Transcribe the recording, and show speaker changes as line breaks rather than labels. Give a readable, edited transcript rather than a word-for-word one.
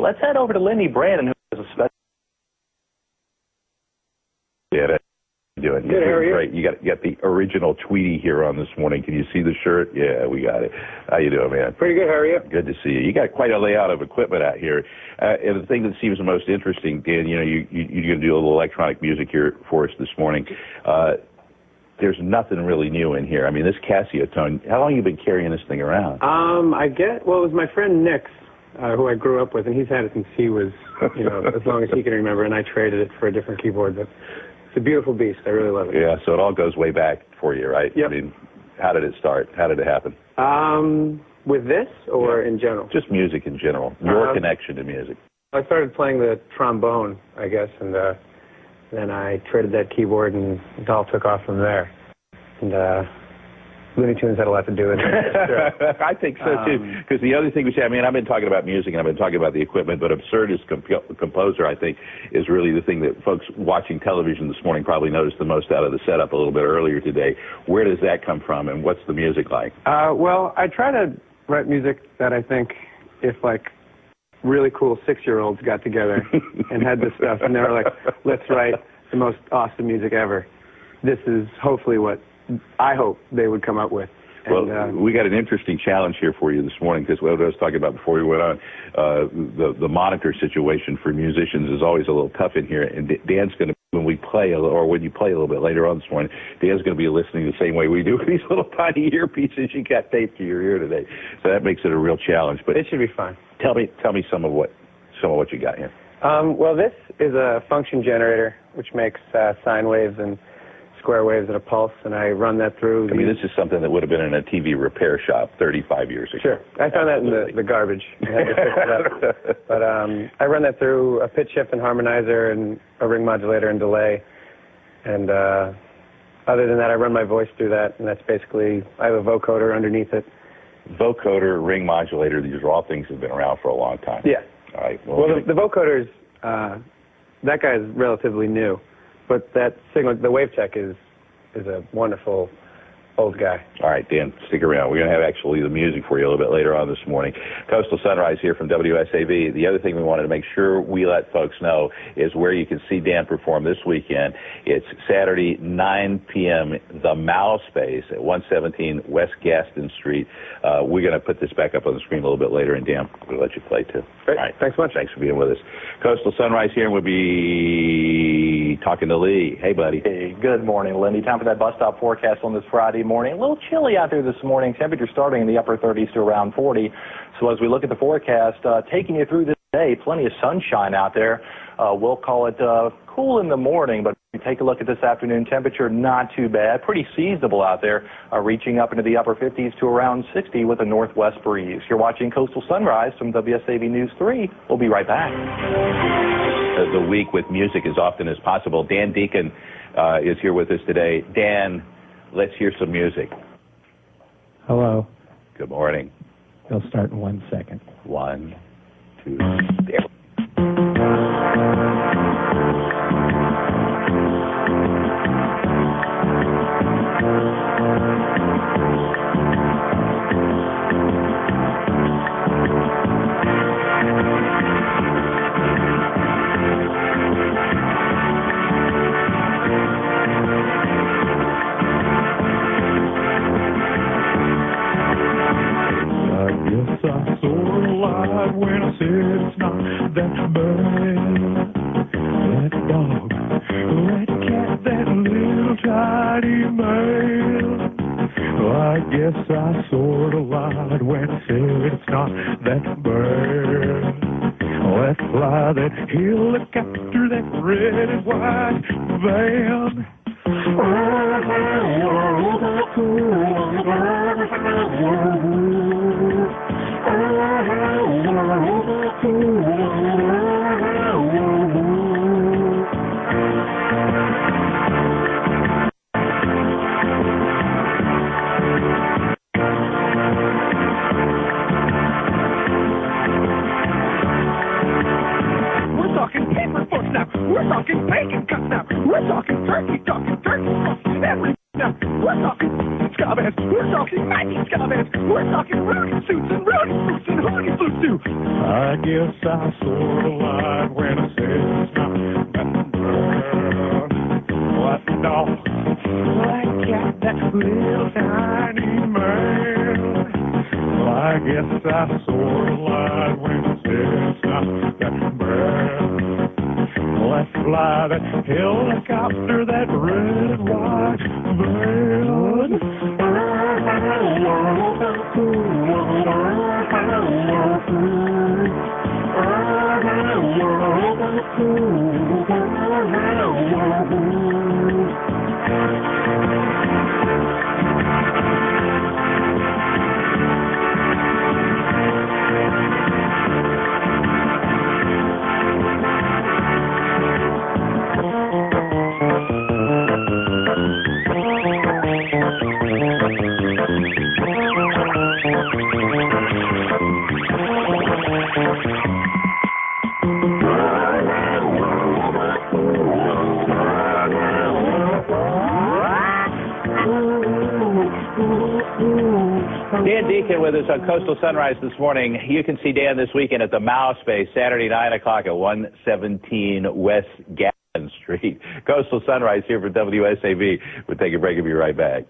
Let's head over to Lindy Brandon, who has a special.
Yeah, that's doing.
Good, how are you?
Great. You got the original Tweety here on this morning. Can you see the shirt? Yeah, we got it. How you doing, man?
Pretty good. How are you?
Good to see you. You got quite a layout of equipment out here. And the thing that seems the most interesting, Dan, you're going to do a little electronic music here for us this morning. There's nothing really new in here. I mean, this Casio tone, how long have you been carrying this thing around?
It was my friend Nick's, who I grew up with, and he's had it since he was, as long as he can remember, and I traded it for a different keyboard. But it's a beautiful beast. I really love it.
Yeah, so it all goes way back for you, right?
Yep.
I mean, how did it start? How did it happen?
With this or in general?
Just music in general. Your connection to music.
I started playing the trombone, I guess, and then I traded that keyboard, and it all took off from there. And Looney Tunes had a lot to do with it. Sure.
I think so, too. Because the other thing we say, I mean, I've been talking about music and I've been talking about the equipment, but absurd as composer, I think, is really the thing that folks watching television this morning probably noticed the most out of the setup a little bit earlier today. Where does that come from, and what's the music like?
Well, I try to write music that I think if, really cool 6-year-olds got together and had this stuff, and they were like, let's write the most awesome music ever. This is hopefully what I hope they would come up with.
Well, we got an interesting challenge here for you this morning, because what I was talking about before we went on, the monitor situation for musicians is always a little tough in here, and Dan's going to, when you play a little bit later on this morning, Dan's going to be listening the same way we do with these little tiny earpieces you got taped to your ear today. So that makes it a real challenge. But
it should be fine.
Tell me some of what you got here.
Well, this is a function generator, which makes sine waves and square waves and a pulse, and I run that through.
I mean, this is something that would have been in a TV repair shop 35 years ago.
Sure. I found that in the garbage. I had to fix it up. But I run that through a pitch shift and harmonizer and a ring modulator and delay. And other than that, I run my voice through that, and that's basically, I have a vocoder underneath it.
Vocoder, ring modulator, these are all things that have been around for a long time.
Yeah.
All right.
Well, the vocoder is, that guy is relatively new. But that signal, the wave tech is a wonderful old guy.
All right, Dan, stick around. We're going to have actually the music for you a little bit later on this morning. Coastal Sunrise here from WSAV. The other thing we wanted to make sure we let folks know is where you can see Dan perform this weekend. It's Saturday, 9 p.m., the Mao Space at 117 West Gaston Street. We're going to put this back up on the screen a little bit later, and Dan, we'll let you play too.
Great.
All right.
Thanks much.
Thanks for being with us. Coastal Sunrise here, and we'll be talking to Lee. Hey, buddy.
Hey, good morning, Lindy. Time for that bus stop forecast on this Friday morning. A little chilly out there this morning. Temperature starting in the upper 30s to around 40. So as we look at the forecast, taking you through this day, plenty of sunshine out there. We'll call it cool in the morning, but if you take a look at this afternoon, temperature not too bad. Pretty seasonable out there, reaching up into the upper 50s to around 60 with a northwest breeze. You're watching Coastal Sunrise from WSAV News 3. We'll be right back.
The week with music as often as possible. Dan Deacon is here with us today. Dan, let's hear some music.
Hello.
Good morning.
It'll start in 1 second.
1, 2, there.
When I said it's not that bad, that dog, that cat, that little tiny man. I guess I sort of lied when I said it's not that bad. Let's fly that helicopter, that red and white van.
We're talking paper forks now. We're talking bacon cups now. We're talking turkey everything now. We're talking ska bands. We're talking Nike ska bands. We're talking Rudy suits and Rudy boots and hoodie flutes.
do. I guess I sort of lied when I said it's not that bad. What dog? Like cat, that little tiny man. Well, I guess I sort of lied when I said it's not that bad. Let's fly that helicopter, that red and white van.
Dan Deacon with us on Coastal Sunrise this morning. You can see Dan this weekend at the Mouse Space, Saturday 9 o'clock at 117 West Gavin Street. Coastal Sunrise here for WSAV. We'll take a break and be right back.